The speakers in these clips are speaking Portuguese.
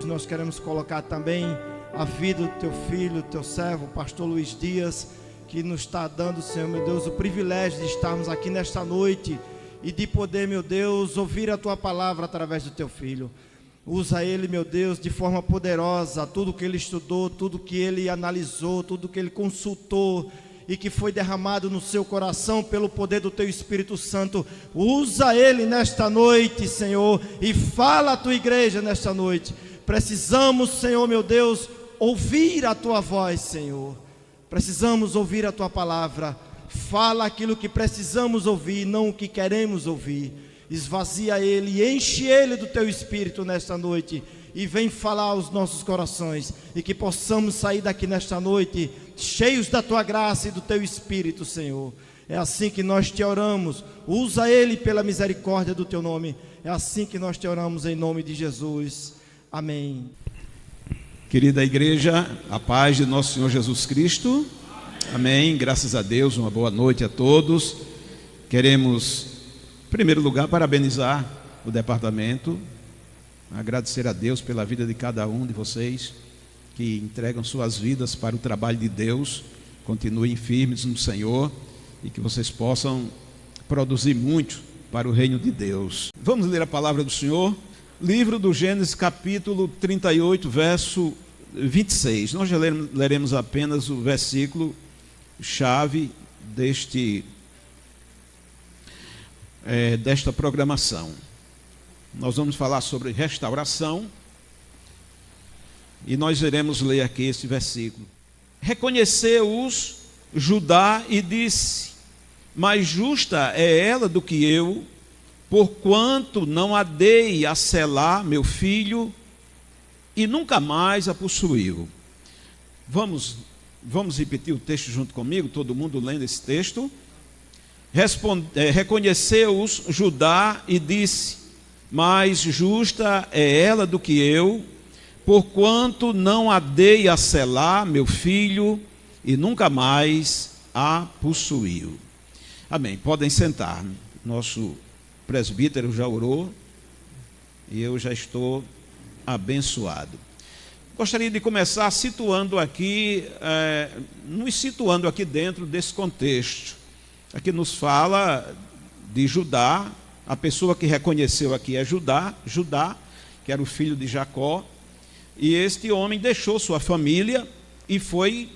noite nós queremos colocar também a vida do teu filho, do teu servo, o pastor Luiz Dias, que nos está dando, Senhor, meu Deus, o privilégio de estarmos aqui nesta noite e de poder, meu Deus, ouvir a tua palavra através do teu filho. Usa ele, meu Deus, de forma poderosa, tudo que ele estudou, tudo que ele analisou, tudo que ele consultou e que foi derramado no seu coração pelo poder do teu Espírito Santo. Usa ele nesta noite, Senhor, e fala à tua igreja nesta noite. Precisamos, Senhor, meu Deus, ouvir a tua voz, Senhor. Precisamos ouvir a tua palavra. Fala aquilo que precisamos ouvir, não o que queremos ouvir. Esvazia ele e enche ele do teu Espírito nesta noite e vem falar aos nossos corações, e que possamos sair daqui nesta noite cheios da tua graça e do teu Espírito, Senhor. É assim que nós te oramos. Usa ele pela misericórdia do teu nome. É assim que nós te oramos em nome de Jesus. Amém. Querida igreja, a paz de nosso Senhor Jesus Cristo. Amém. Graças a Deus, uma boa noite a todos. Queremos, em primeiro lugar, parabenizar o departamento, agradecer a Deus pela vida de cada um de vocês que entregam suas vidas para o trabalho de Deus. Continuem firmes no Senhor e que vocês possam produzir muito para o reino de Deus. Vamos ler a palavra do Senhor, livro do Gênesis, capítulo 38, verso 26. Nós já leremos apenas o versículo chave desta programação. Nós vamos falar sobre restauração e nós iremos ler aqui esse versículo. Reconheceu-os Judá e disse: mais justa é ela do que eu, porquanto não a dei a Selá, meu filho, e nunca mais a possuiu. Vamos repetir o texto junto comigo, todo mundo lendo esse texto. Reconheceu-os Judá e disse: mais justa é ela do que eu, porquanto não a dei a Selá, meu filho, e nunca mais a possuiu. Amém. Podem sentar. Nosso presbítero já orou e eu já estou abençoado. Gostaria de começar nos situando aqui dentro desse contexto. Aqui nos fala de Judá. A pessoa que reconheceu aqui é Judá, que era o filho de Jacó, e este homem deixou sua família e foi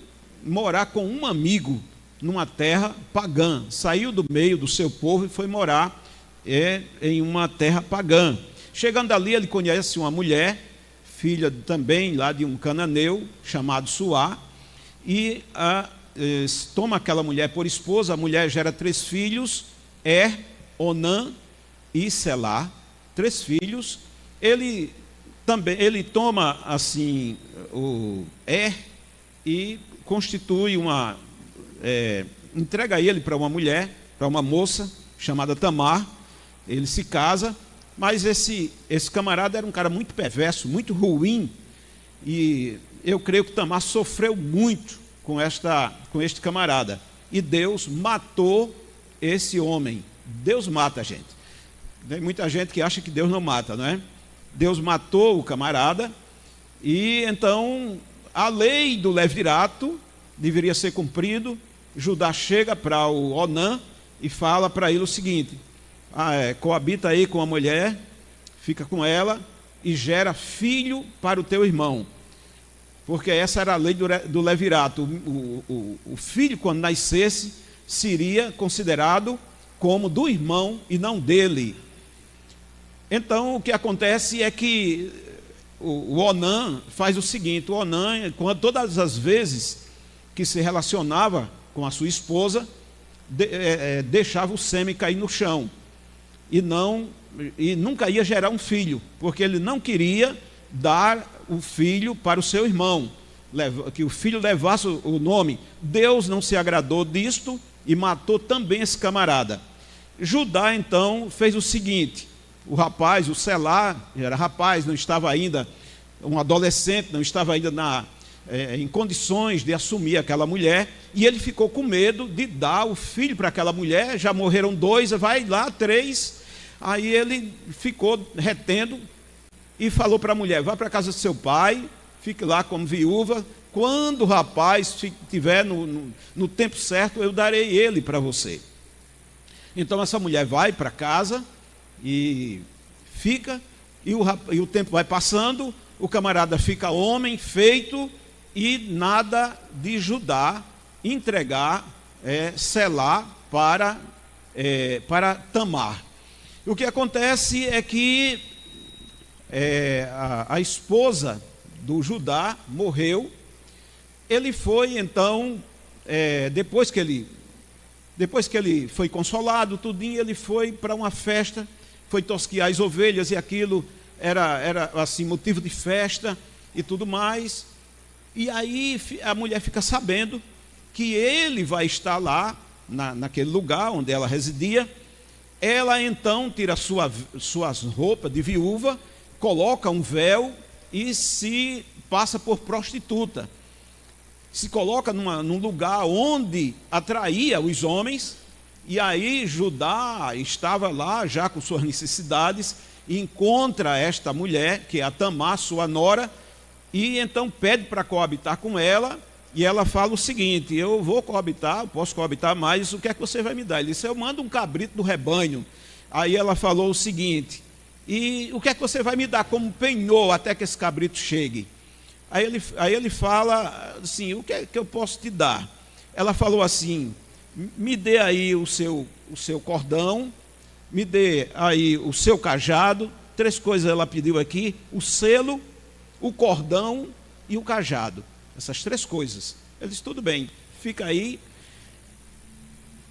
morar com um amigo numa terra pagã. Saiu do meio do seu povo e foi morar em uma terra pagã. Chegando ali, ele conhece uma mulher, filha também lá de um cananeu chamado Suá, e toma aquela mulher por esposa. A mulher gera 3 filhos, Onã e Selá, 3 filhos. Ele toma assim o e constitui entrega ele para uma mulher, para uma moça chamada Tamar. Ele se casa, mas esse camarada era um cara muito perverso, muito ruim, e eu creio que Tamar sofreu muito com este camarada, e Deus matou esse homem. Deus mata a gente. Tem muita gente que acha que Deus não mata, não é? Deus matou o camarada, e então a lei do levirato deveria ser cumprido. Judá chega para o Onã e fala para ele o seguinte: coabita aí com a mulher, fica com ela e gera filho para o teu irmão, porque essa era a lei do levirato. O filho, quando nascesse, seria considerado como do irmão e não dele. Então o que acontece é que o Onã faz o seguinte: o Onã, todas as vezes que se relacionava com a sua esposa, deixava o sêmen cair no chão e nunca ia gerar um filho, porque ele não queria dar o filho para o seu irmão, que o filho levasse o nome. Deus não se agradou disto e matou também esse camarada. Judá então fez o seguinte: o rapaz, o Selá, era rapaz, não estava ainda, um adolescente, não estava ainda em condições de assumir aquela mulher, e ele ficou com medo de dar o filho para aquela mulher. Já morreram 2, vai lá 3, aí ele ficou retendo e falou para a mulher: vá para a casa do seu pai, fique lá como viúva, quando o rapaz estiver no tempo certo, eu darei ele para você. Então essa mulher vai para casa e fica, e o tempo vai passando, o camarada fica homem, feito, e nada de Judá entregar, selar para Tamar. O que acontece é que a esposa do Judá morreu. Ele foi então, depois que ele foi consolado, tudinho, ele foi para uma festa, foi tosquiar as ovelhas, e aquilo era assim, motivo de festa e tudo mais. E aí a mulher fica sabendo que ele vai estar lá, naquele lugar onde ela residia. Ela então tira suas roupas de viúva, coloca um véu e se passa por prostituta. Se coloca num lugar onde atraía os homens. E aí Judá estava lá já com suas necessidades, e encontra esta mulher, que é a Tamar, sua nora, e então pede para coabitar com ela. E ela fala o seguinte: eu vou coabitar, eu posso coabitar, mas o que é que você vai me dar? Ele disse: eu mando um cabrito do rebanho. Aí ela falou o seguinte: e o que é que você vai me dar como penhor até que esse cabrito chegue? Aí ele fala assim: o que é que eu posso te dar? Ela falou assim: me dê aí o seu cordão, me dê aí o seu cajado. 3 coisas ela pediu aqui: o selo, o cordão e o cajado. Essas 3 coisas. Ele disse: tudo bem, fica aí.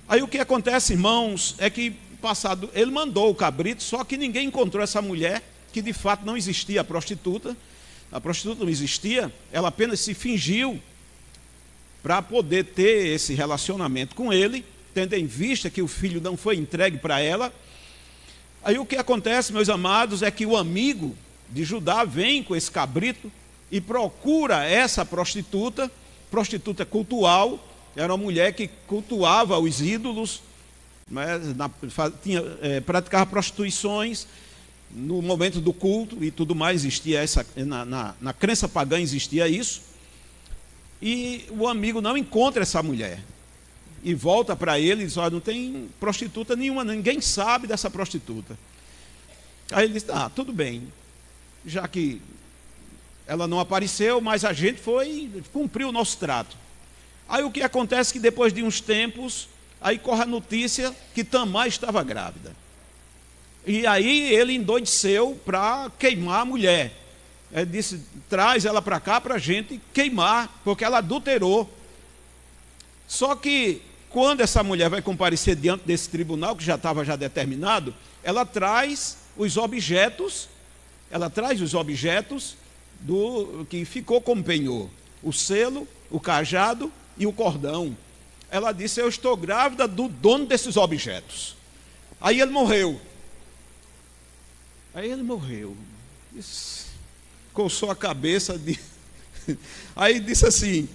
Aí o que acontece, irmãos, é que ele mandou o cabrito, só que ninguém encontrou essa mulher, que de fato não existia a prostituta não existia, ela apenas se fingiu para poder ter esse relacionamento com ele, tendo em vista que o filho não foi entregue para ela. Aí o que acontece, meus amados, é que o amigo de Judá vem com esse cabrito e procura essa prostituta cultual. Era uma mulher que cultuava os ídolos, praticava prostituições no momento do culto e tudo mais. Existia na crença pagã existia isso. E o amigo não encontra essa mulher e volta para ele e diz: olha, não tem prostituta nenhuma, ninguém sabe dessa prostituta. Aí ele diz: tudo bem, já que ela não apareceu, mas a gente cumpriu o nosso trato. Aí o que acontece é que depois de uns tempos, aí corre a notícia que Tamar estava grávida. E aí ele endoideceu para queimar a mulher. Ele disse: traz ela para cá para a gente queimar, porque ela adulterou. Só que quando essa mulher vai comparecer diante desse tribunal, que já estava determinado, ela traz os objetos do que ficou como penhor: o selo, o cajado e o cordão. Ela disse: eu estou grávida do dono desses objetos. Aí ele morreu. Coçou a cabeça. Aí disse assim: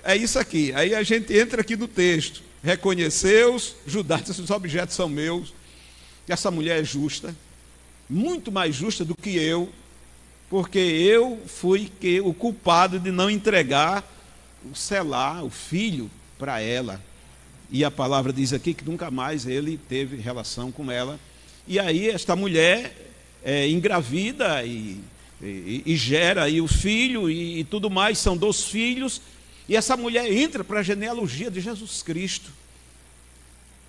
é isso aqui. Aí a gente entra aqui no texto. Reconheceu-os, Judá disse: esses objetos são meus. Essa mulher é justa, muito mais justa do que eu, porque eu fui o culpado de não entregar selar o filho para ela. E a palavra diz aqui que nunca mais ele teve relação com ela. E aí esta mulher engravida e gera aí o filho e tudo mais. São 2 filhos. E essa mulher entra para a genealogia de Jesus Cristo.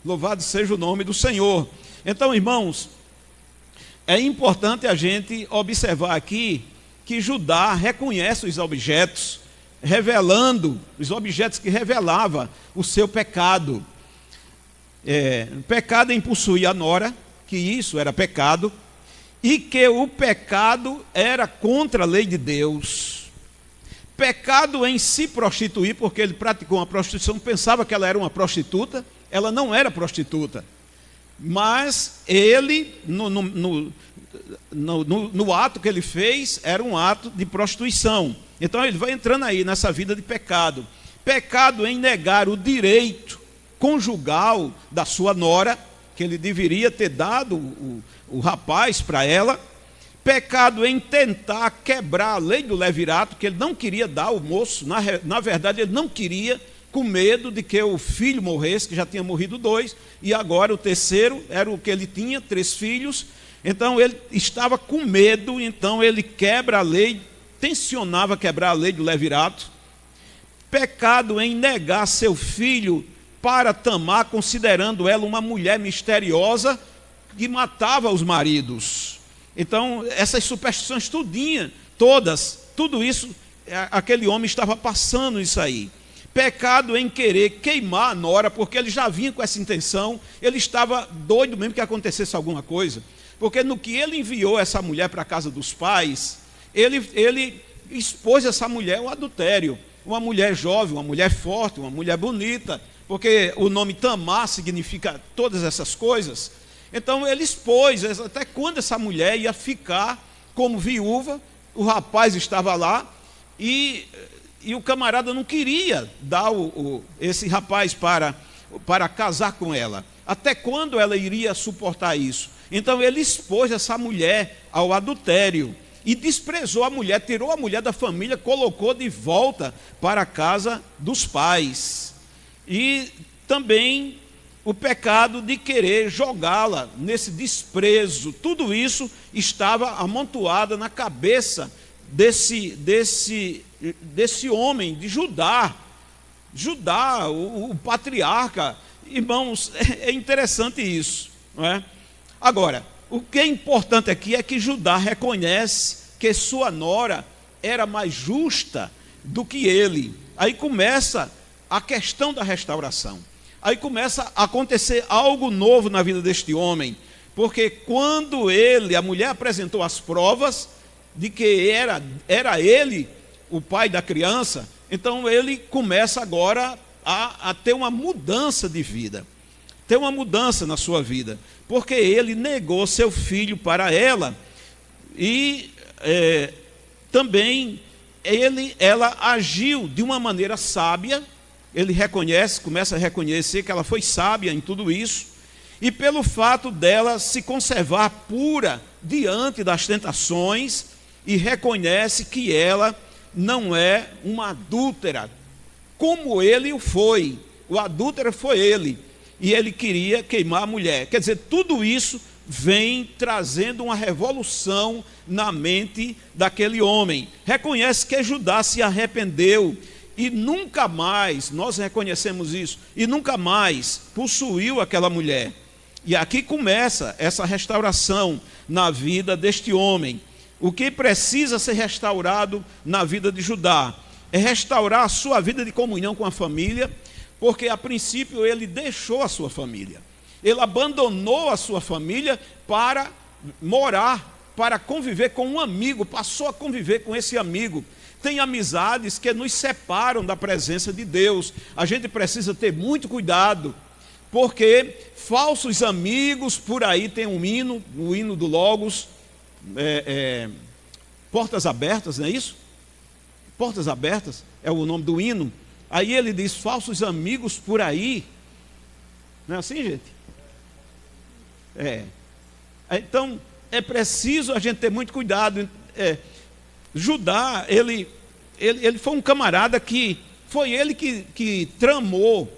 Louvado seja o nome do Senhor. Então, irmãos, é importante a gente observar aqui que Judá reconhece os objetos, revelando os objetos que revelava o seu pecado. Pecado em possuir a nora, que isso era pecado, e que o pecado era contra a lei de Deus. Pecado em se prostituir, porque ele praticou uma prostituição, pensava que ela era uma prostituta, ela não era prostituta. Mas ele, no ato que ele fez, era um ato de prostituição. Então ele vai entrando aí nessa vida de pecado. Pecado em negar o direito conjugal da sua nora, que ele deveria ter dado o rapaz para ela. Pecado em tentar quebrar a lei do levirato, que ele não queria dar ao moço, na verdade ele não queria, com medo de que o filho morresse, que já tinha morrido 2, e agora o terceiro era o que ele tinha, 3 filhos, então ele estava com medo, então ele quebra a lei, tensionava quebrar a lei do levirato. Pecado em negar seu filho para Tamar, considerando ela uma mulher misteriosa que matava os maridos. Então, essas superstições tudo isso, aquele homem estava passando isso aí. Pecado em querer queimar a nora, porque ele já vinha com essa intenção, ele estava doido mesmo que acontecesse alguma coisa, porque no que ele enviou essa mulher para a casa dos pais, ele expôs essa mulher ao adultério, uma mulher jovem, uma mulher forte, uma mulher bonita, porque o nome Tamar significa todas essas coisas. Então ele expôs até quando essa mulher ia ficar como viúva, o rapaz estava lá, e o camarada não queria dar esse rapaz para casar com ela. Até quando ela iria suportar isso? Então ele expôs essa mulher ao adultério e desprezou a mulher, tirou a mulher da família, colocou de volta para a casa dos pais. E também o pecado de querer jogá-la nesse desprezo, tudo isso estava amontoado na cabeça desse homem de Judá, o patriarca. Irmãos, é interessante isso, não é? Agora, o que é importante aqui é que Judá reconhece que sua nora era mais justa do que ele. Aí começa a questão da restauração. Aí começa a acontecer algo novo na vida deste homem, porque quando a mulher apresentou as provas de que era ele o pai da criança, então ele começa agora a ter uma mudança de vida, ter uma mudança na sua vida, porque ele negou seu filho para ela, e também ela agiu de uma maneira sábia. Ele começa a reconhecer que ela foi sábia em tudo isso, e pelo fato dela se conservar pura diante das tentações, e reconhece que ela não é uma adúltera, como ele o foi. O adúltero foi ele, e ele queria queimar a mulher. Quer dizer, tudo isso vem trazendo uma revolução na mente daquele homem. Reconhece que Judá se arrependeu, e nunca mais, nós reconhecemos isso, e nunca mais possuiu aquela mulher. E aqui começa essa restauração na vida deste homem. O que precisa ser restaurado na vida de Judá é restaurar a sua vida de comunhão com a família, porque a princípio ele deixou a sua família, ele abandonou a sua família para morar, para conviver com um amigo, passou a conviver com esse amigo. Tem amizades que nos separam da presença de Deus. A gente precisa ter muito cuidado, porque falsos amigos, por aí tem um hino, o hino do Logos, Portas Abertas, não é isso? Portas Abertas é o nome do hino. Aí ele diz, falsos amigos por aí. Não é assim, gente? Então, é preciso a gente ter muito cuidado. Judá, ele foi um camarada que foi ele que tramou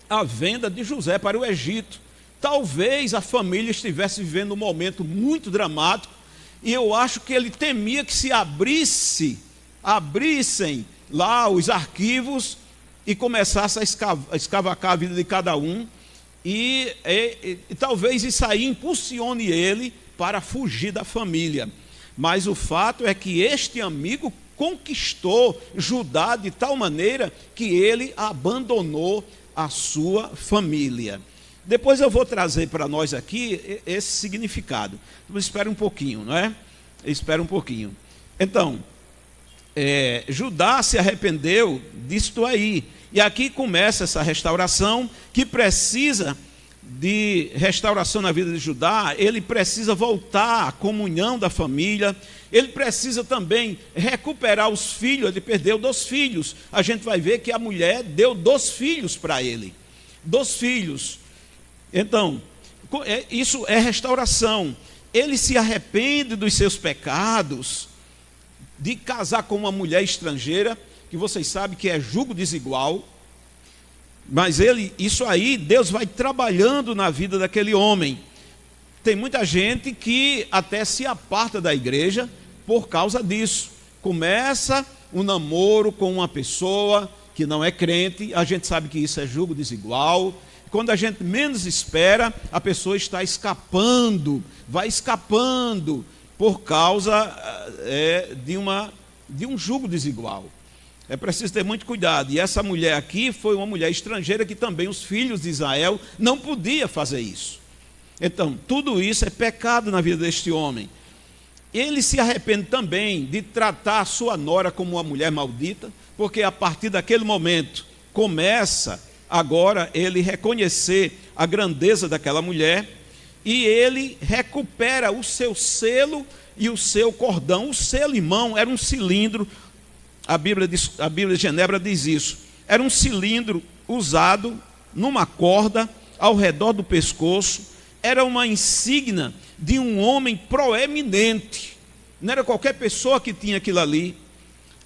a venda de José para o Egito. Talvez a família estivesse vivendo um momento muito dramático, e eu acho que ele temia que se abrissem lá os arquivos e começasse a escavacar a vida de cada um, e talvez isso aí impulsione ele para fugir da família. Mas o fato é que este amigo conquistou Judá de tal maneira que ele abandonou a sua família. Depois eu vou trazer para nós aqui esse significado. Então, espera um pouquinho, não é? Espera um pouquinho. Então, Judá se arrependeu disto aí. E aqui começa essa restauração, que precisa de restauração na vida de Judá. Ele precisa voltar à comunhão da família. Ele precisa também recuperar os filhos. Ele perdeu 2 filhos. A gente vai ver que a mulher deu 2 filhos para ele. 2 filhos. Então, isso é restauração. ele se arrepende dos seus pecados, de casar com uma mulher estrangeira, que vocês sabem que é julgo desigual, mas isso aí, Deus vai trabalhando na vida daquele homem. Tem muita gente que até se aparta da igreja por causa disso. Começa um namoro com uma pessoa que não é crente, a gente sabe que isso é julgo desigual. Quando a gente menos espera, a pessoa está escapando, vai escapando por causa de um julgo desigual. É preciso ter muito cuidado. E essa mulher aqui foi uma mulher estrangeira que também os filhos de Israel não podiam fazer isso. Então, tudo isso é pecado na vida deste homem. Ele se arrepende também de tratar a sua nora como uma mulher maldita, porque a partir daquele momento começa agora ele reconhecer a grandeza daquela mulher e ele recupera o seu selo e o seu cordão. O selo, irmão, era um cilindro. A Bíblia de Genebra diz isso. Era um cilindro usado numa corda ao redor do pescoço. Era uma insígnia de um homem proeminente. Não era qualquer pessoa que tinha aquilo ali.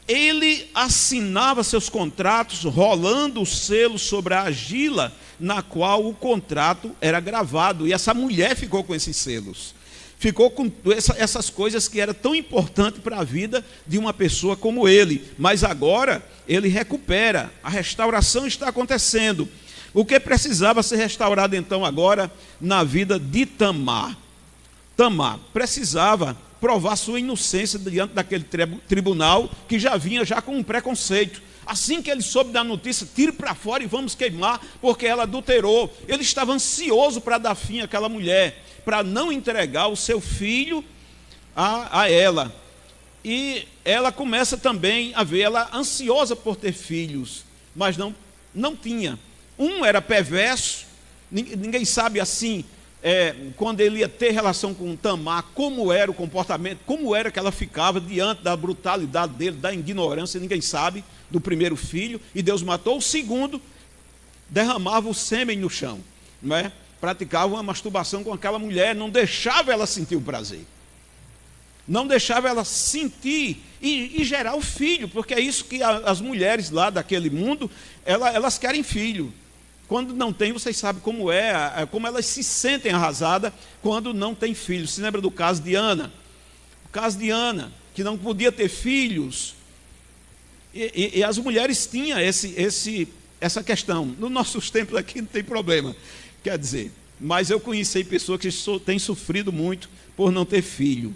Ele assinava seus contratos rolando o selo sobre a argila na qual o contrato era gravado. E essa mulher ficou com esses selos. Ficou com essas coisas que eram tão importantes para a vida de uma pessoa como ele. Mas agora ele recupera, a restauração está acontecendo. O que precisava ser restaurado então agora na vida de Tamar? Tamar precisava provar sua inocência diante daquele tribunal que já vinha já com um preconceito. Assim que ele soube da notícia, tire para fora e vamos queimar, porque ela adulterou. Ele estava ansioso para dar fim àquela mulher, para não entregar o seu filho a ela. E ela começa também a ver ela ansiosa por ter filhos, mas não tinha. Um era perverso, ninguém sabe assim, quando ele ia ter relação com Tamar, como era o comportamento, como era que ela ficava diante da brutalidade dele, da ignorância, ninguém sabe, do primeiro filho, e Deus matou. O segundo derramava o sêmen no chão, não é? Praticava uma masturbação com aquela mulher, não deixava ela sentir o prazer, não deixava ela sentir e gerar o filho, porque é isso que as mulheres lá daquele mundo, elas querem filho. Quando não tem, vocês sabem como como elas se sentem arrasadas quando não tem filhos. Se lembra do caso de Ana? O caso de Ana, que não podia ter filhos, e as mulheres tinham essa questão. Nos nossos tempos aqui não tem problema, quer dizer, mas eu conheci pessoas que têm sofrido muito por não ter filho.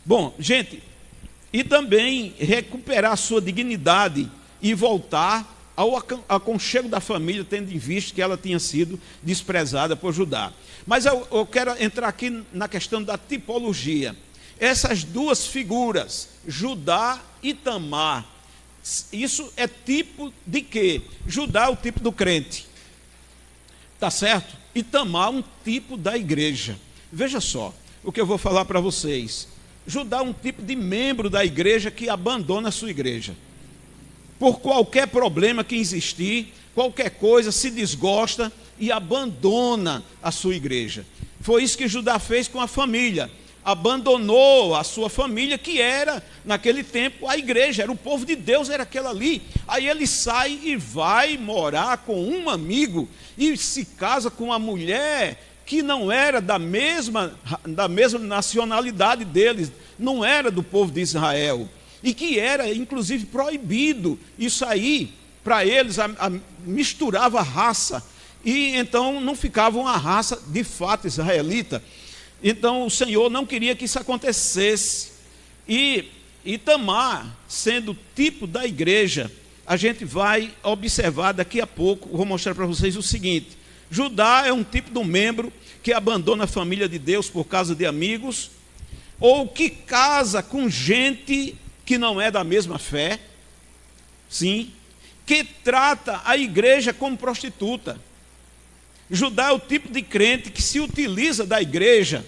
Bom, gente, e também recuperar a sua dignidade e voltar ao aconchego da família, tendo em vista que ela tinha sido desprezada por Judá. Mas eu quero entrar aqui na questão da tipologia. Essas duas figuras, Judá e Tamar, isso é tipo de quê? Judá é o tipo do crente, tá certo? E Tamar um tipo da igreja. Veja só o que eu vou falar para vocês. Judá é um tipo de membro da igreja que abandona a sua igreja. Por qualquer problema que existir, qualquer coisa, se desgosta e abandona a sua igreja. Foi isso que Judá fez com a família. Abandonou a sua família, que era, naquele tempo, a igreja, era o povo de Deus, era aquela ali. Aí ele sai e vai morar com um amigo e se casa com uma mulher que não era da mesma nacionalidade deles, não era do povo de Israel. E que era, inclusive, proibido. Isso aí, para eles, misturava raça. E então não ficava uma raça, de fato, israelita. Então o Senhor não queria que isso acontecesse. E Tamar, sendo tipo da igreja, a gente vai observar daqui a pouco, vou mostrar para vocês o seguinte. Judá é um tipo de um membro que abandona a família de Deus por causa de amigos, ou que casa com gente que não é da mesma fé, sim, que trata a igreja como prostituta. Judá é o tipo de crente que se utiliza da igreja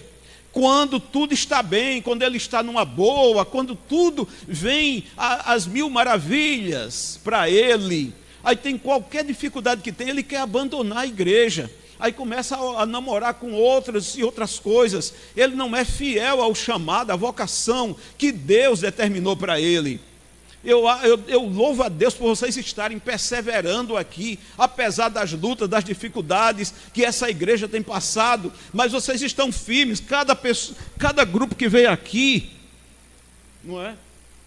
quando tudo está bem, quando ele está numa boa, quando tudo vem às mil maravilhas para ele. Aí tem qualquer dificuldade que tem, ele quer abandonar a igreja. aí começa a namorar com outras e outras coisas. Ele não é fiel ao chamado, à vocação que Deus determinou para ele. Eu louvo a Deus por vocês estarem perseverando aqui, apesar das lutas, das dificuldades que essa igreja tem passado, mas vocês estão firmes. Cada grupo que veio aqui, não é?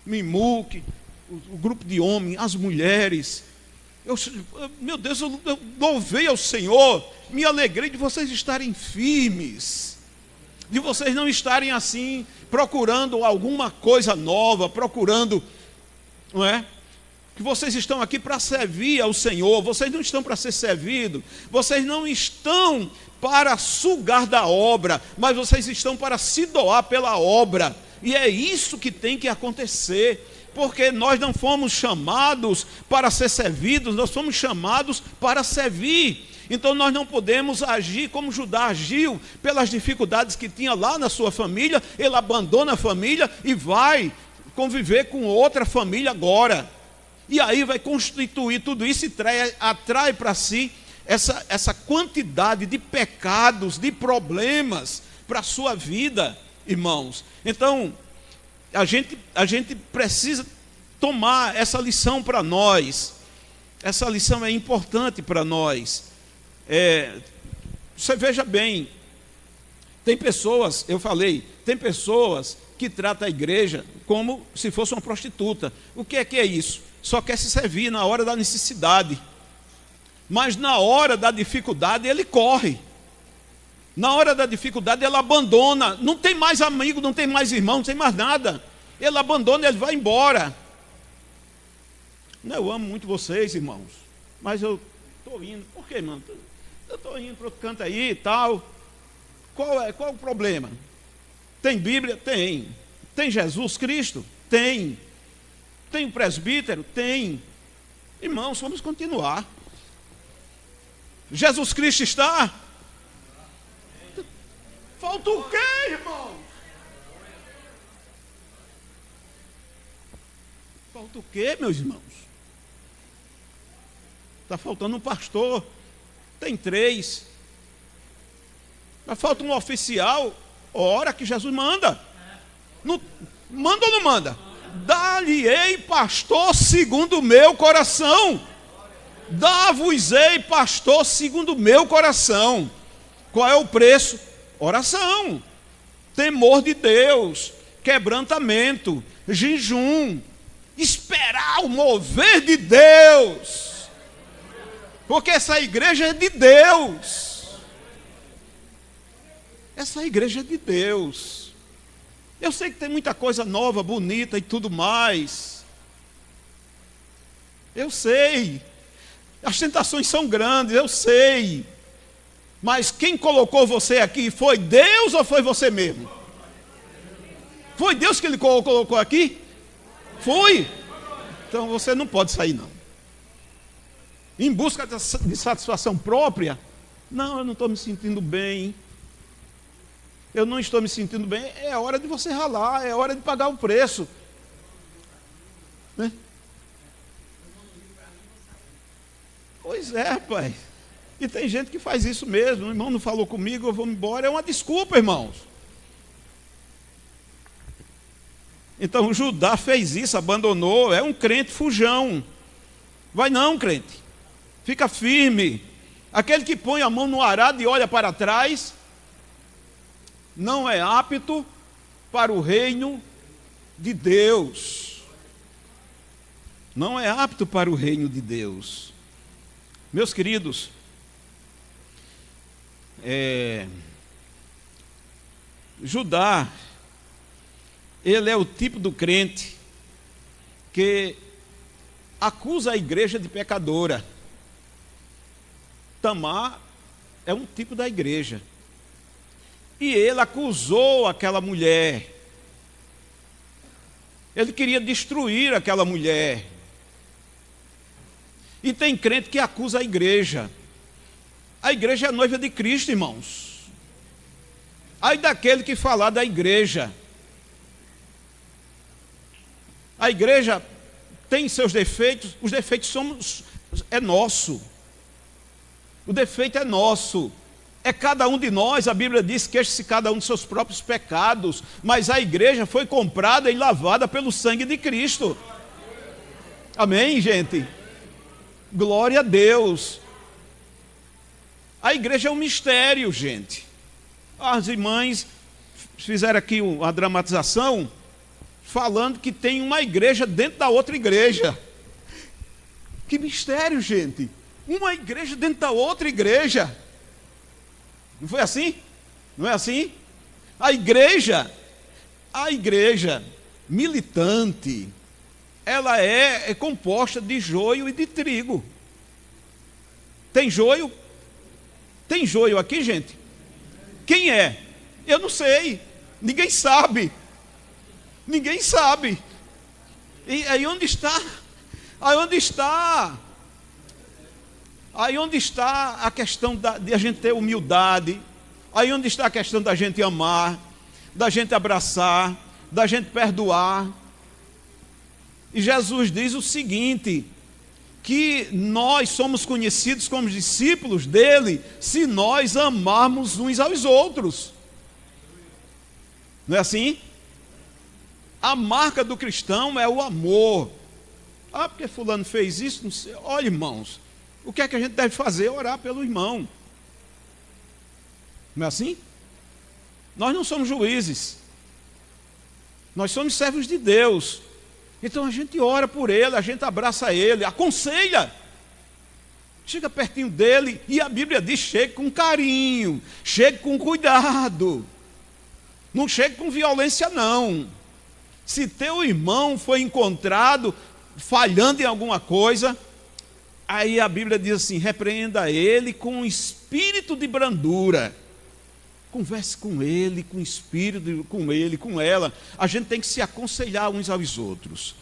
Mimuque, o grupo de homens, as mulheres. Meu Deus, eu louvei ao Senhor, me alegrei de vocês estarem firmes, de vocês não estarem assim, procurando alguma coisa nova, procurando, não é? Que vocês estão aqui para servir ao Senhor, vocês não estão para ser servidos, vocês não estão para sugar da obra, mas vocês estão para se doar pela obra, e é isso que tem que acontecer, porque nós não fomos chamados para ser servidos, nós fomos chamados para servir. Então nós não podemos agir como Judá agiu, pelas dificuldades que tinha lá na sua família. Ele abandona a família e vai conviver com outra família agora, e aí vai constituir tudo isso e atrai para si essa quantidade de pecados, de problemas para a sua vida, irmãos. Então a gente precisa tomar essa lição para nós. Essa lição é importante para nós. Você veja bem, tem pessoas, eu falei, tem pessoas que tratam a igreja como se fosse uma prostituta. O que é isso? Só quer se servir na hora da necessidade, mas na hora da dificuldade ele corre. Na hora da dificuldade ele abandona, não tem mais amigo, não tem mais irmão, não tem mais nada. Ele abandona, ele vai embora. Eu amo muito vocês, irmãos, mas eu estou indo. Por quê, irmão? Eu estou indo para outro canto aí e tal. Qual o problema? Tem Bíblia? Tem. Tem Jesus Cristo? Tem. Tem um presbítero? Tem. Irmãos, vamos continuar. Jesus Cristo está? Falta o quê, irmão? Falta o quê, meus irmãos? Está faltando um pastor. Tem 3. Mas falta um oficial. Ora que Jesus manda. Manda ou não manda? Dar-lhe-ei pastor segundo o meu coração. Dar-vos-ei pastor segundo o meu coração. Qual é o preço? Oração, temor de Deus, quebrantamento, jejum, esperar o mover de Deus, porque essa igreja é de Deus. Essa igreja é de Deus. Eu sei que tem muita coisa nova, bonita e tudo mais. Eu sei. As tentações são grandes, eu sei. Mas quem colocou você aqui, foi Deus ou foi você mesmo? Foi Deus que ele colocou aqui? Foi. Então você não pode sair não. Em busca de satisfação própria. Não, eu não estou me sentindo bem. Eu não estou me sentindo bem. É hora de você ralar, é hora de pagar o preço. Né? Pois é, pai. E tem gente que faz isso mesmo. O irmão não falou comigo, eu vou embora. É uma desculpa, irmãos. Então Judá fez isso, abandonou. É um crente fujão. Vai não, crente. Fica firme. Aquele que põe a mão no arado e olha para trás, não é apto para o reino de Deus. Não é apto para o reino de Deus. Meus queridos, Judá, ele é o tipo do crente que acusa a igreja de pecadora. Tamar é um tipo da igreja. E ele acusou aquela mulher. Ele queria destruir aquela mulher. E tem crente que acusa a igreja. A igreja é a noiva de Cristo, irmãos. Ai daquele que falar da igreja. A igreja tem seus defeitos, os defeitos é nosso. O defeito é nosso. É cada um de nós, a Bíblia diz, queixa-se cada um dos seus próprios pecados, mas a igreja foi comprada e lavada pelo sangue de Cristo. Amém, gente? Glória a Deus. A igreja é um mistério, gente. As irmãs fizeram aqui uma dramatização, falando que tem uma igreja dentro da outra igreja. Que mistério, gente. Uma igreja dentro da outra igreja. Não foi assim? Não é assim? A igreja militante, ela é composta de joio e de trigo. Tem joio? Tem joio aqui, gente? Quem é? Eu não sei. Ninguém sabe. Ninguém sabe. E aí onde está? Aí onde está? Aí onde está a questão de a gente ter humildade? Aí onde está a questão da gente amar, da gente abraçar, da gente perdoar? E Jesus diz o seguinte, que nós somos conhecidos como discípulos dele se nós amarmos uns aos outros. Não é assim? A marca do cristão é o amor. Ah, porque fulano fez isso? Não sei. Olha, irmãos, o que é que a gente deve fazer? Orar pelo irmão. Não é assim? Nós não somos juízes. Nós somos servos de Deus. Então a gente ora por ele, a gente abraça ele, aconselha. Chega pertinho dele e a Bíblia diz, chegue com carinho, chegue com cuidado. Não chegue com violência, não. Se teu irmão foi encontrado falhando em alguma coisa, aí a Bíblia diz assim, repreenda ele com um espírito de brandura. Converse com ele, com espírito, com ele, com ela. A gente tem que se aconselhar uns aos outros.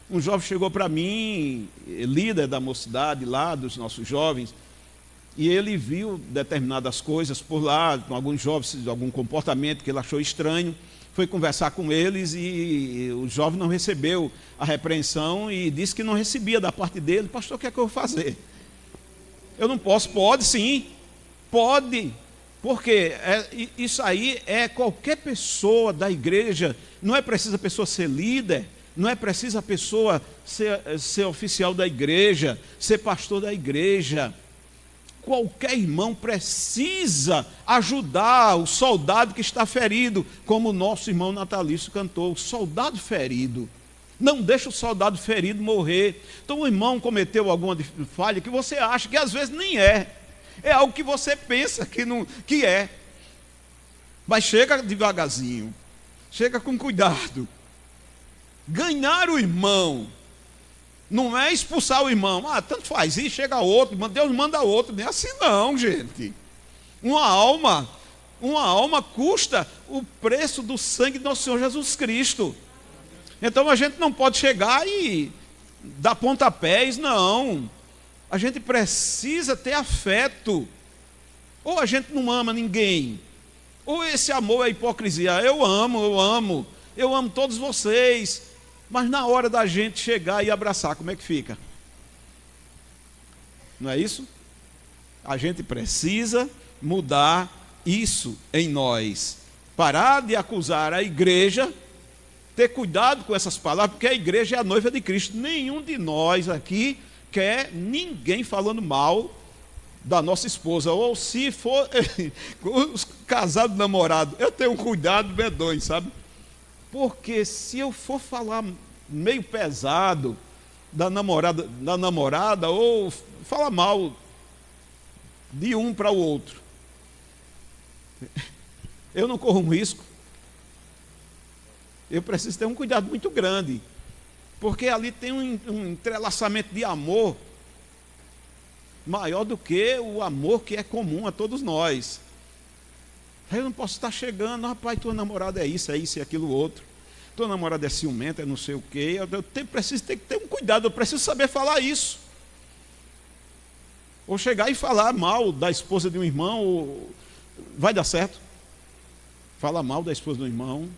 Um jovem chegou para mim, líder da mocidade lá, dos nossos jovens, e ele viu determinadas coisas por lá, com alguns jovens, algum comportamento que ele achou estranho, foi conversar com eles e o jovem não recebeu a repreensão e disse que não recebia da parte dele. Pastor, o que é que eu vou fazer? Eu não posso. Pode sim, pode. Porque isso aí é qualquer pessoa da igreja, não é preciso a pessoa ser líder, não é preciso a pessoa ser oficial da igreja, ser pastor da igreja. Qualquer irmão precisa ajudar o soldado que está ferido, como o nosso irmão Natalício cantou, o soldado ferido. Não deixa o soldado ferido morrer. Então o irmão cometeu alguma falha que você acha que às vezes nem é. É algo que você pensa que é. Mas chega devagarzinho. Chega com cuidado. Ganhar o irmão não é expulsar o irmão. Ah, tanto faz isso, chega outro, Deus manda outro. Nem assim não, gente. Uma alma custa o preço do sangue do nosso Senhor Jesus Cristo. Então a gente não pode chegar e dar pontapés, não. A gente precisa ter afeto. Ou a gente não ama ninguém, ou esse amor é hipocrisia. Eu amo todos vocês, mas na hora da gente chegar e abraçar, como é que fica? Não é isso? A gente precisa mudar isso em nós. Parar de acusar a igreja, ter cuidado com essas palavras, porque a igreja é a noiva de Cristo. Nenhum de nós aqui quer ninguém falando mal da nossa esposa, ou se for os casados namorados, eu tenho um cuidado medonho, sabe? Porque se eu for falar meio pesado da namorada, ou falar mal de um para o outro, eu não corro um risco. Eu preciso ter um cuidado muito grande, porque ali tem um entrelaçamento de amor maior do que o amor que é comum a todos nós. Aí eu não posso estar chegando, rapaz, tua namorada é isso e aquilo outro, tua namorada é ciumenta, é não sei o quê. Preciso ter que ter um cuidado, eu preciso saber falar isso. Ou chegar e falar mal da esposa de um irmão, vai dar certo? Fala mal da esposa do irmão.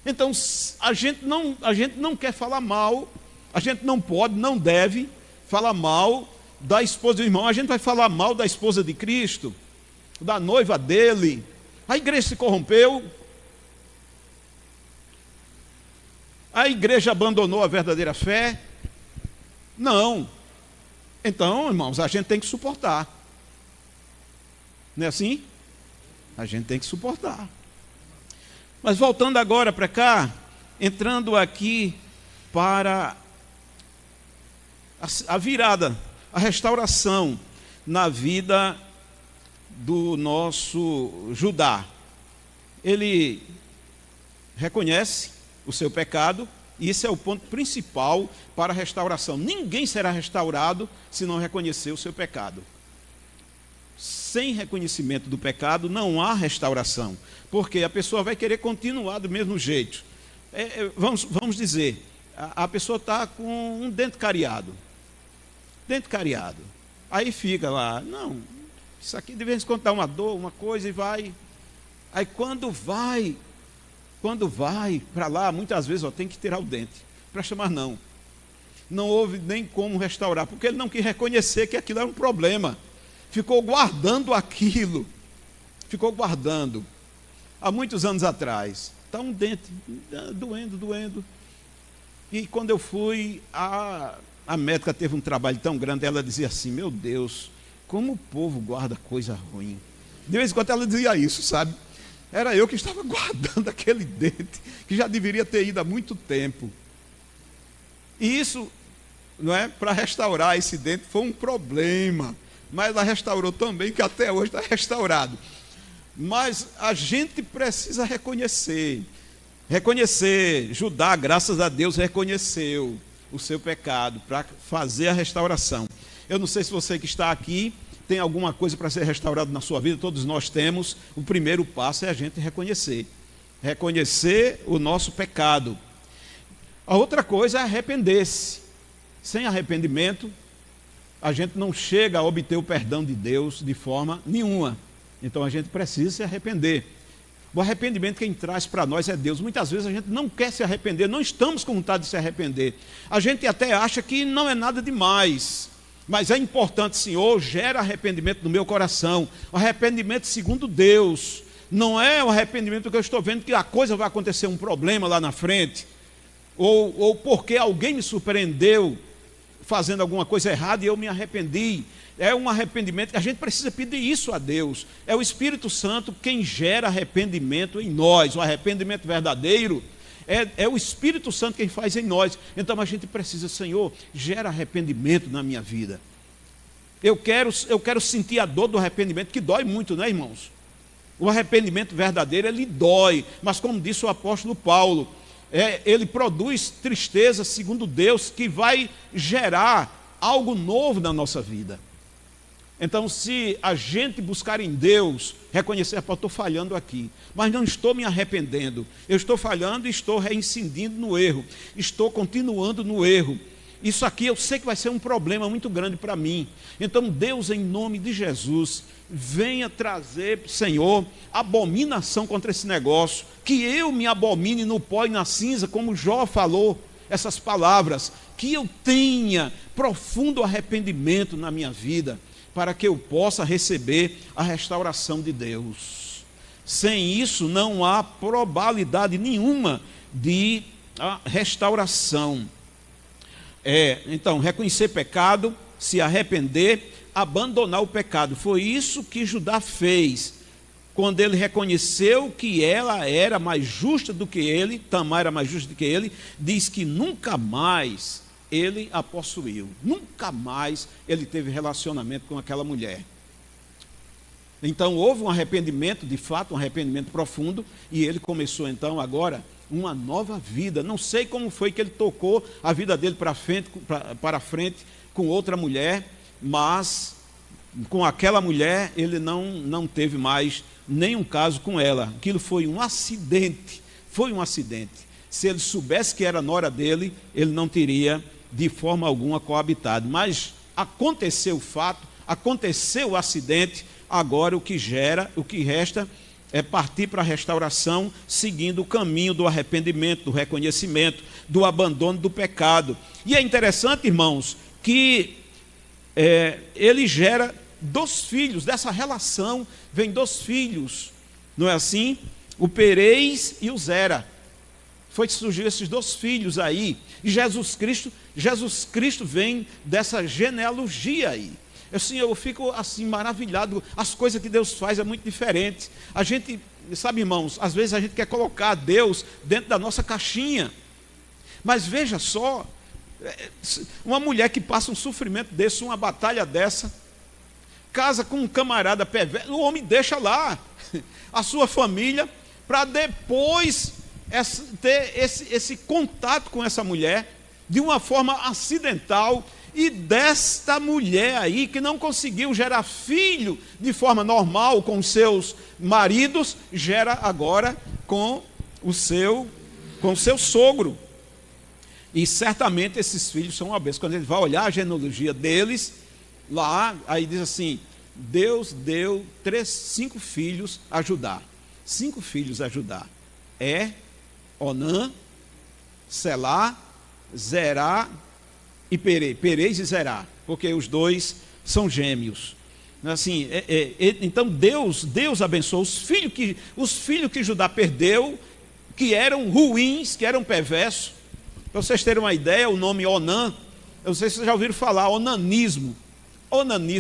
Então, a gente não quer falar mal, a gente não pode, não deve falar mal da esposa do irmão. A gente vai falar mal da esposa de Cristo. da noiva dele. A igreja se corrompeu, a igreja abandonou a verdadeira fé. Não. Então, irmãos, a gente tem que suportar. Não é assim? A gente tem que suportar. Mas voltando agora para cá, entrando aqui para a virada, a restauração na vida do nosso Judá. Ele reconhece o seu pecado, e esse é o ponto principal para a restauração. Ninguém será restaurado se não reconhecer o seu pecado. Sem reconhecimento do pecado não há restauração, porque a pessoa vai querer continuar do mesmo jeito. Vamos dizer, a pessoa está com um dente cariado. Dente cariado. Aí fica lá, não, isso aqui de vez em quando dá uma dor, uma coisa e vai. Aí quando vai para lá, muitas vezes tem que tirar o dente. Presta mais não. Não houve nem como restaurar, porque ele não quis reconhecer que aquilo era um problema. Ficou guardando aquilo. Ficou guardando. Há muitos anos atrás, está um dente doendo. E quando eu fui, a médica teve um trabalho tão grande, ela dizia assim, meu Deus, como o povo guarda coisa ruim. De vez em quando ela dizia isso, sabe? Era eu que estava guardando aquele dente, que já deveria ter ido há muito tempo. E isso, não é, para restaurar esse dente foi um problema. Mas ela restaurou também, que até hoje está restaurado. Mas a gente precisa reconhecer. Judá, graças a Deus, reconheceu o seu pecado para fazer a restauração. Eu não sei se você que está aqui tem alguma coisa para ser restaurado na sua vida, todos nós temos. O primeiro passo é a gente reconhecer o nosso pecado. A outra coisa é arrepender-se. Sem arrependimento, a gente não chega a obter o perdão de Deus de forma nenhuma. Então a gente precisa se arrepender. O arrependimento quem traz para nós é Deus. Muitas vezes a gente não quer se arrepender, não estamos com vontade de se arrepender. A gente até acha que não é nada demais. Mas é importante, Senhor, gera arrependimento no meu coração. O arrependimento segundo Deus. Não é o arrependimento que eu estou vendo que a coisa vai acontecer um problema lá na frente. Ou porque alguém me surpreendeu fazendo alguma coisa errada e eu me arrependi. É um arrependimento que a gente precisa pedir isso a Deus. É o Espírito Santo quem gera arrependimento em nós. O arrependimento verdadeiro é o Espírito Santo quem faz em nós. Então a gente precisa, Senhor, gera arrependimento na minha vida. Eu quero sentir a dor do arrependimento, que dói muito, né, irmãos? O arrependimento verdadeiro, ele dói. Mas como disse o apóstolo Paulo, ele produz tristeza segundo Deus, que vai gerar algo novo na nossa vida. Então, se a gente buscar em Deus, reconhecer, estou falhando aqui, mas não estou me arrependendo, eu estou falhando e estou reincidindo no erro, estou continuando no erro. Isso aqui eu sei que vai ser um problema muito grande para mim. Então, Deus, em nome de Jesus, venha trazer, Senhor, abominação contra esse negócio, que eu me abomine no pó e na cinza, como Jó falou, essas palavras, que eu tenha profundo arrependimento na minha vida, para que eu possa receber a restauração de Deus. Sem isso, não há probabilidade nenhuma de restauração. Então, reconhecer pecado, se arrepender, abandonar o pecado. Foi isso que Judá fez, quando ele reconheceu que ela era mais justa do que ele, Tamar era mais justa do que ele, diz que nunca mais ele a possuiu. Nunca mais ele teve relacionamento com aquela mulher. Então houve um arrependimento, de fato, um arrependimento profundo, e ele começou então agora uma nova vida. Não sei como foi que ele tocou a vida dele para frente com outra mulher, mas com aquela mulher ele não teve mais nenhum caso com ela. Aquilo foi um acidente, Se ele soubesse que era nora dele, ele não teria de forma alguma coabitado. Mas aconteceu o fato, aconteceu o acidente, agora o que resta é partir para a restauração, seguindo o caminho do arrependimento, do reconhecimento, do abandono do pecado. E é interessante, irmãos, que ele gera dos filhos, dessa relação, vem dos filhos, não é assim? O Perez e o Zera. Foi que surgiu esses dois filhos aí. E Jesus Cristo vem dessa genealogia aí. Assim, eu fico assim maravilhado. As coisas que Deus faz é muito diferente. A gente, sabe, irmãos, às vezes a gente quer colocar Deus dentro da nossa caixinha. Mas veja só, uma mulher que passa um sofrimento desse, uma batalha dessa, casa com um camarada perverso, o homem deixa lá a sua família para depois ter esse contato com essa mulher de uma forma acidental, e desta mulher aí que não conseguiu gerar filho de forma normal com seus maridos, gera agora com o seu sogro. E certamente esses filhos são uma bênção. Quando a gente vai olhar a genealogia deles, lá, aí diz assim: Deus deu 5 filhos a Judá. 5 filhos a Judá. Onã, Selá, Zerá e Perez e Zerá, porque os dois são gêmeos. Assim, então Deus abençoou os filhos que Judá perdeu, que eram ruins, que eram perversos. Para vocês terem uma ideia, o nome Onã, eu não sei se vocês já ouviram falar, onanismo,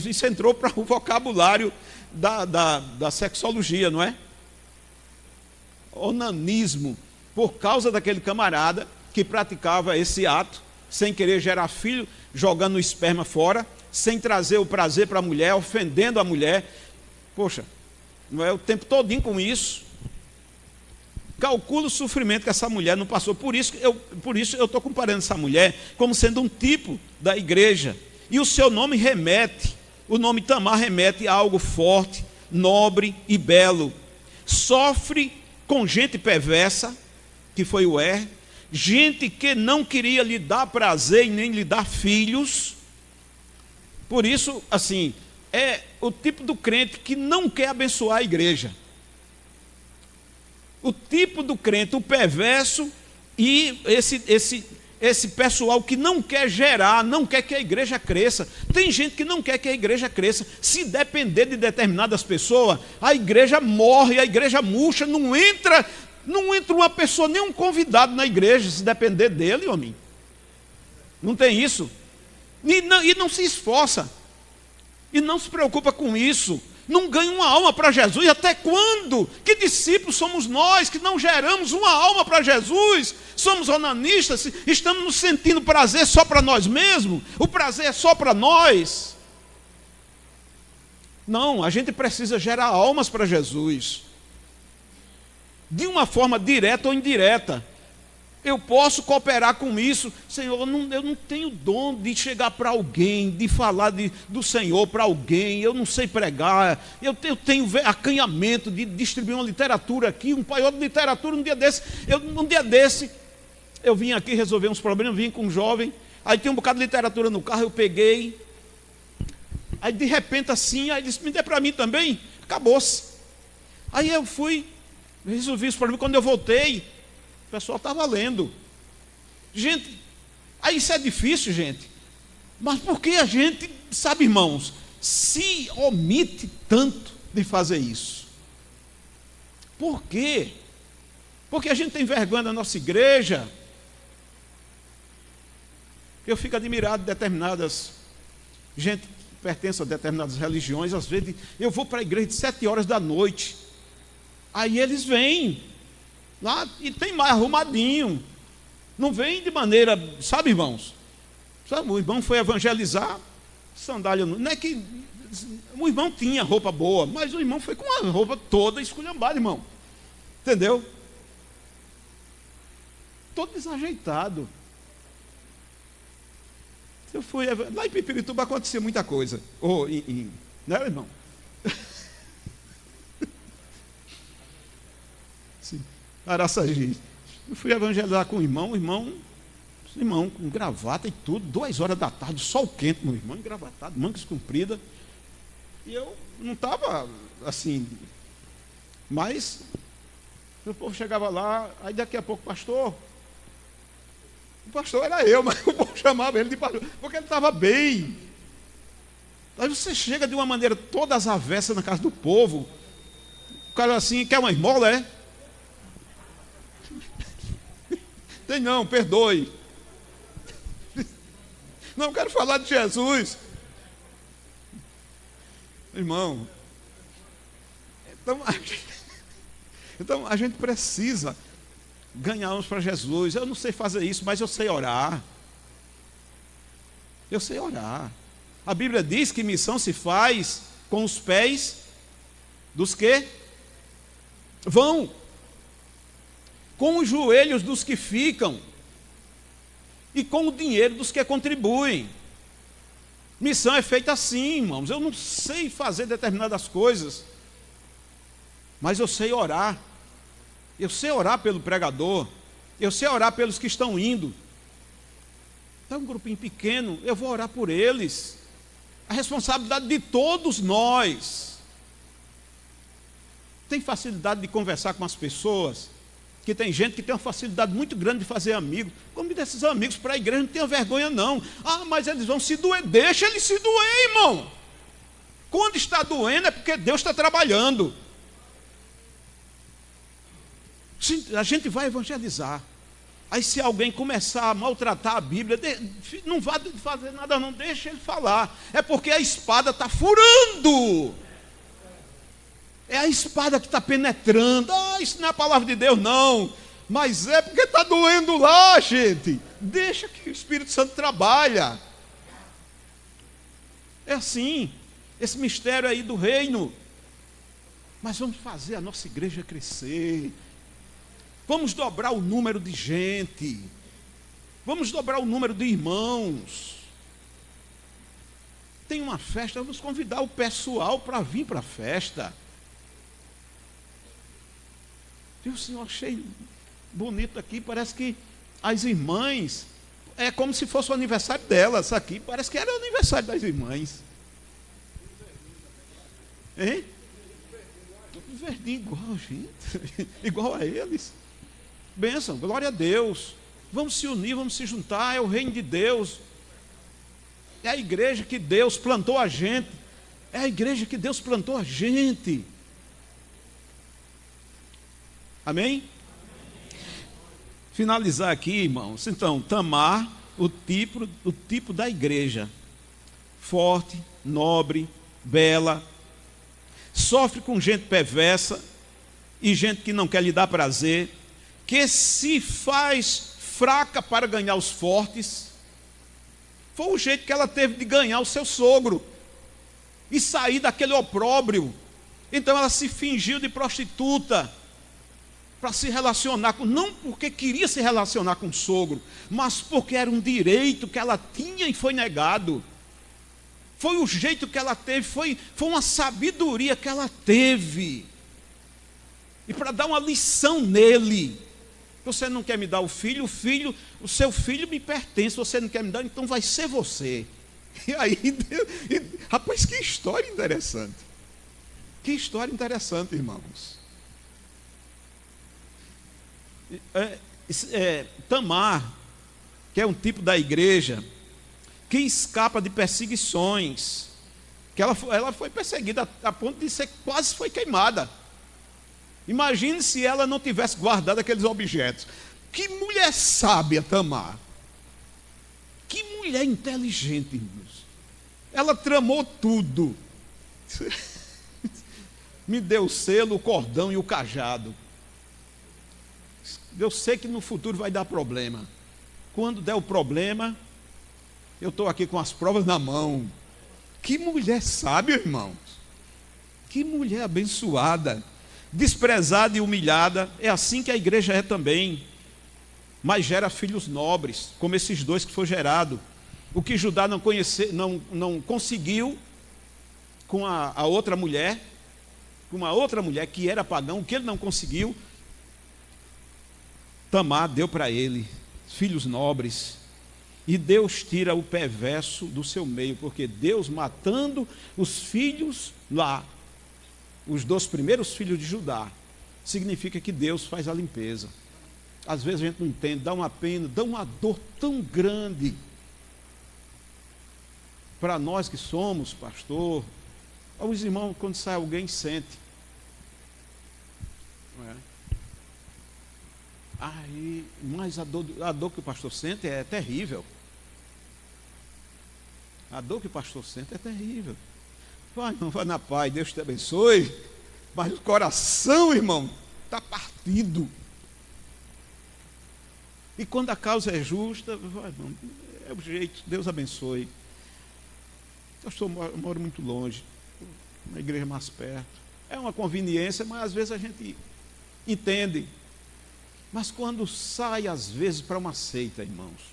isso entrou para o vocabulário da sexologia, não é? Onanismo, por causa daquele camarada que praticava esse ato, sem querer gerar filho, jogando o esperma fora, sem trazer o prazer para a mulher, ofendendo a mulher. Poxa, não é o tempo todinho com isso. Calcula o sofrimento que essa mulher não passou. Por isso eu estou comparando essa mulher como sendo um tipo da igreja. E o seu nome o nome Tamar remete a algo forte, nobre e belo. Sofre com gente perversa, que foi o gente que não queria lhe dar prazer e nem lhe dar filhos. Por isso, assim, é o tipo do crente que não quer abençoar a igreja. O tipo do crente, o perverso, e esse pessoal que não quer gerar, não quer que a igreja cresça. Tem gente que não quer que a igreja cresça. Se depender de determinadas pessoas, a igreja morre, a igreja murcha, não entra uma pessoa, nem um convidado na igreja, se depender dele, homem. Não tem isso. E não se esforça. E não se preocupa com isso. Não ganha uma alma para Jesus. Até quando? Que discípulos somos nós que não geramos uma alma para Jesus? Somos onanistas, estamos nos sentindo prazer só para nós mesmos? O prazer é só para nós? Não, a gente precisa gerar almas para Jesus. De uma forma direta ou indireta. Eu posso cooperar com isso. Senhor, eu não tenho dom de chegar para alguém, de falar do Senhor para alguém. Eu não sei pregar. Eu tenho acanhamento de distribuir uma literatura aqui, um paiol de literatura. Um dia desse, eu vim aqui resolver uns problemas, vim com um jovem. Aí tem um bocado de literatura no carro, eu peguei. Aí de repente assim, aí ele disse: me dê para mim também. Acabou-se. Aí eu fui, resolvi os problemas. Quando eu voltei, o pessoal estava lendo. Gente, aí isso é difícil, gente. Mas por que a gente, sabe, irmãos, se omite tanto de fazer isso? Por quê? Porque a gente tem vergonha da nossa igreja. Eu fico admirado de determinadas... gente que pertence a determinadas religiões, às vezes, eu vou para a igreja de 7 horas da noite. Aí eles vêm lá e tem mais arrumadinho. Não vem de maneira, sabe, irmãos? Sabe, o irmão foi evangelizar, sandália, não é que o irmão tinha roupa boa, mas o irmão foi com a roupa toda esculhambada, irmão. Entendeu? Todo desajeitado. Eu fui lá em Pipirituba, acontecia muita coisa. Não era, irmão? Araçagi. Eu fui evangelizar com o irmão com gravata e tudo, 2 horas da tarde, sol quente, meu irmão engravatado, mangas compridas. E eu não estava assim, mas o povo chegava lá, aí daqui a pouco, pastor, o pastor era eu, mas o povo chamava ele de pastor, porque ele estava bem. Aí você chega de uma maneira toda às avessas na casa do povo. O cara assim, quer uma esmola, é? Tem não, perdoe. Não quero falar de Jesus. Irmão, então a gente precisa ganhar uns para Jesus. Eu não sei fazer isso, mas eu sei orar. Eu sei orar. A Bíblia diz que missão se faz com os pés dos que vão, com os joelhos dos que ficam e com o dinheiro dos que contribuem. Missão é feita assim, irmãos. Eu não sei fazer determinadas coisas, mas eu sei orar. Eu sei orar pelo pregador. Eu sei orar pelos que estão indo. Então, um grupinho pequeno, eu vou orar por eles. A responsabilidade de todos nós. Tem facilidade de conversar com as pessoas, que tem gente que tem uma facilidade muito grande de fazer amigos. Convida esses amigos para a igreja, não tenha vergonha não. Ah, mas eles vão se doer. Deixa eles se doer, irmão. Quando está doendo é porque Deus está trabalhando. A gente vai evangelizar. Aí se alguém começar a maltratar a Bíblia, não vai fazer nada não, deixa ele falar. É porque a espada está furando. É a espada que está penetrando. Ah, isso não é a palavra de Deus não. Mas é porque está doendo lá, gente. Deixa que o Espírito Santo trabalha. É assim, esse mistério aí do reino. Mas vamos fazer a nossa igreja crescer. Vamos dobrar o número de gente. Vamos dobrar o número de irmãos. Tem uma festa, vamos convidar o pessoal para vir para a festa. Viu, senhor, achei bonito aqui. Parece que as irmãs, é como se fosse o aniversário delas aqui. Parece que era o aniversário das irmãs. Hein? Verdinho igual, gente. Igual a eles. Bênção, glória a Deus. Vamos se unir, vamos se juntar. É o reino de Deus. É a igreja que Deus plantou a gente. É a igreja que Deus plantou a gente. Amém? Finalizar aqui, irmãos. Então, Tamar, o tipo da igreja. Forte, nobre, bela. Sofre com gente perversa e gente que não quer lhe dar prazer, que se faz fraca para ganhar os fortes. Foi o jeito que ela teve de ganhar o seu sogro e sair daquele opróbrio. Então ela se fingiu de prostituta para se relacionar com, não porque queria se relacionar com o sogro, mas porque era um direito que ela tinha e foi negado. Foi o jeito que ela teve, foi uma sabedoria que ela teve. E para dar uma lição nele. Você não quer me dar o seu filho me pertence, você não quer me dar, então vai ser você. E aí, rapaz, que história interessante. Que história interessante, irmãos. Tamar, que é um tipo da igreja, que escapa de perseguições, que ela foi perseguida a ponto de ser, quase foi queimada. Imagine se ela não tivesse guardado aqueles objetos. Que mulher sábia, Tamar. Que mulher inteligente, irmãos. Ela tramou tudo. Me deu o selo, o cordão e o cajado. Eu sei que no futuro vai dar problema. Quando der o problema, eu estou aqui com as provas na mão. Que mulher sábia, irmãos. Que mulher abençoada. Desprezada e humilhada. É assim que a igreja é também. Mas gera filhos nobres, como esses dois que foi gerado. O que Judá não conseguiu com a outra mulher, com uma outra mulher que era pagão, o que ele não conseguiu, Tamar deu para ele filhos nobres. E Deus tira o perverso do seu meio, porque Deus matando os filhos lá, os 2 primeiros filhos de Judá, significa que Deus faz a limpeza. Às vezes a gente não entende, dá uma pena, dá uma dor tão grande. para nós que somos pastor, os irmãos, quando sai alguém, sente. Não é? Aí, mas a dor que o pastor sente é terrível. A dor que o pastor sente é terrível. Vai, não vai na paz, Deus te abençoe. Mas o coração, irmão, está partido. E quando a causa é justa, vai, não, é o jeito, Deus abençoe. Eu moro muito longe, uma igreja mais perto. É uma conveniência, mas às vezes a gente entende. Mas quando sai, às vezes, para uma seita, irmãos,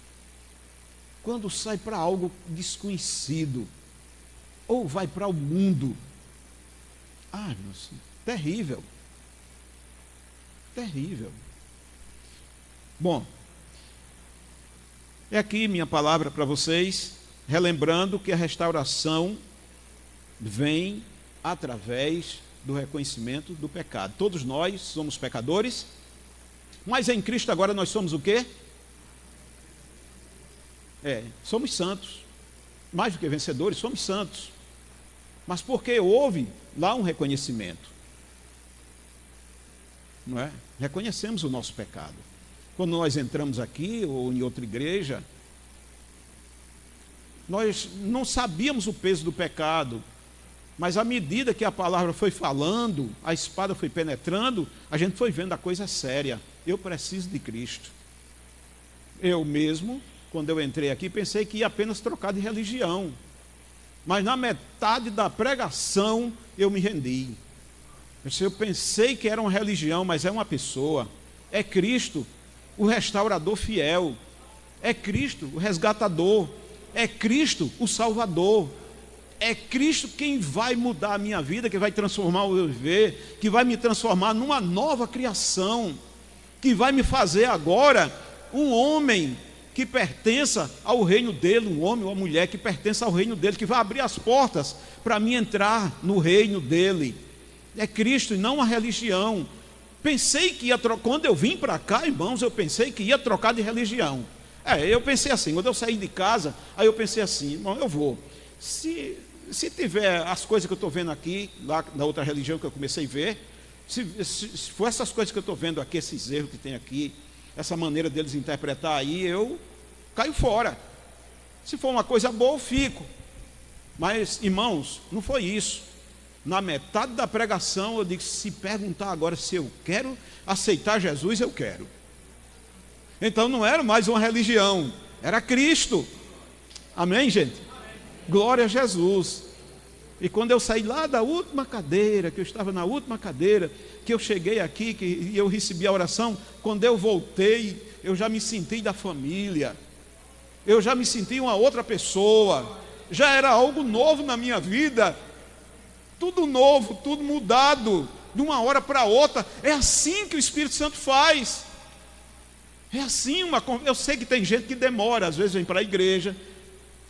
quando sai para algo desconhecido, ou vai para o mundo, irmãos, terrível. Terrível. Bom, é aqui minha palavra para vocês, relembrando que a restauração vem através do reconhecimento do pecado. Todos nós somos pecadores, mas em Cristo agora nós somos o quê? Somos santos. Mais do que vencedores, somos santos. Mas porque houve lá um reconhecimento. Não é? Reconhecemos o nosso pecado. Quando nós entramos aqui ou em outra igreja, nós não sabíamos o peso do pecado, mas à medida que a palavra foi falando, a espada foi penetrando, a gente foi vendo a coisa séria. Eu preciso de Cristo. Eu mesmo, quando eu entrei aqui, pensei que ia apenas trocar de religião. Mas na metade da pregação, eu me rendi. Eu pensei que era uma religião, mas é uma pessoa. É Cristo, o restaurador fiel. É Cristo, o resgatador. É Cristo, o Salvador. É Cristo quem vai mudar a minha vida, que vai transformar o meu viver, que vai me transformar numa nova criação, que vai me fazer agora um homem que pertença ao reino dele, um homem ou uma mulher que pertença ao reino dele, que vai abrir as portas para mim entrar no reino dele. É Cristo e não a religião. Pensei que ia trocar, quando eu vim para cá, irmãos, eu pensei que ia trocar de religião. Eu pensei assim, quando eu saí de casa, aí eu pensei assim, irmão, eu vou. Se tiver as coisas que eu estou vendo aqui, lá na outra religião que eu comecei a ver, se for essas coisas que eu estou vendo aqui, esses erros que tem aqui, essa maneira deles interpretar aí, eu caio fora. Se for uma coisa boa, eu fico. Mas, irmãos, não foi isso. Na metade da pregação, eu disse, se perguntar agora se eu quero aceitar Jesus, eu quero. Então não era mais uma religião, era Cristo. Amém, gente? Glória a Jesus. E quando eu saí lá da última cadeira, que eu estava na última cadeira, que eu cheguei aqui, que eu recebi a oração, quando eu voltei, eu já me senti da família, eu já me senti uma outra pessoa, já era algo novo na minha vida, tudo novo, tudo mudado, de uma hora para outra. É assim que o Espírito Santo faz. É assim, eu sei que tem gente que demora, às vezes vem para a igreja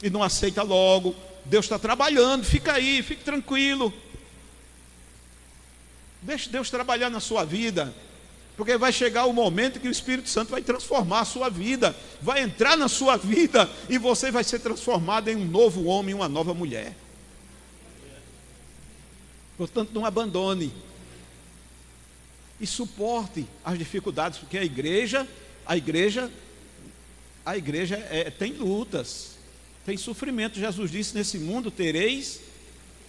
e não aceita logo. Deus está trabalhando, fica aí, fique tranquilo. Deixe Deus trabalhar na sua vida, porque vai chegar o momento que o Espírito Santo vai transformar a sua vida, vai entrar na sua vida e você vai ser transformado em um novo homem, uma nova mulher. Portanto, não abandone e suporte as dificuldades, porque a igreja tem lutas, tem sofrimento. Jesus disse, nesse mundo tereis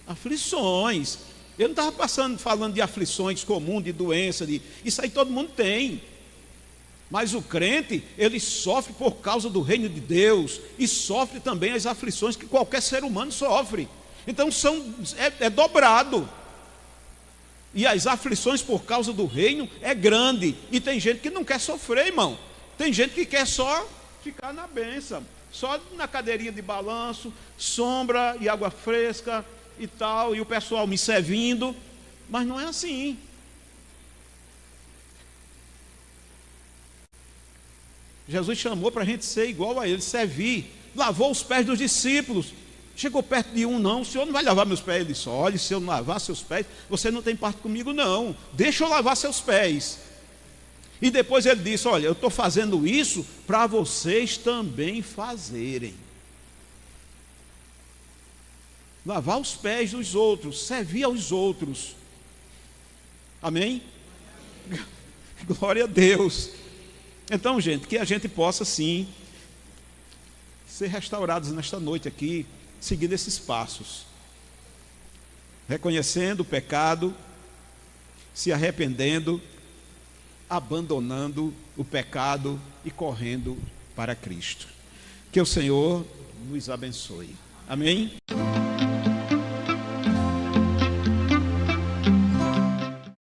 aflições. Eu não estava falando de aflições comuns, de doença, isso aí todo mundo tem. Mas o crente, ele sofre por causa do reino de Deus, e sofre também as aflições que qualquer ser humano sofre. Então é dobrado. E as aflições por causa do reino é grande. E tem gente que não quer sofrer, irmão. Tem gente que quer só ficar na bênção, só na cadeirinha de balanço, sombra e água fresca e tal, e o pessoal me servindo. Mas não é assim. Jesus chamou para a gente ser igual a ele, servir. Lavou os pés dos discípulos. Chegou perto de um, não, o senhor não vai lavar meus pés. Ele disse, olha, se eu não lavar seus pés, você não tem parte comigo não, deixa eu lavar seus pés. E depois ele disse, olha, eu estou fazendo isso para vocês também fazerem. lavar os pés dos outros, servir aos outros. Amém? Glória a Deus. Então, gente, que a gente possa sim ser restaurados nesta noite aqui, seguindo esses passos, reconhecendo o pecado, se arrependendo, abandonando o pecado e correndo para Cristo. Que o Senhor nos abençoe. Amém?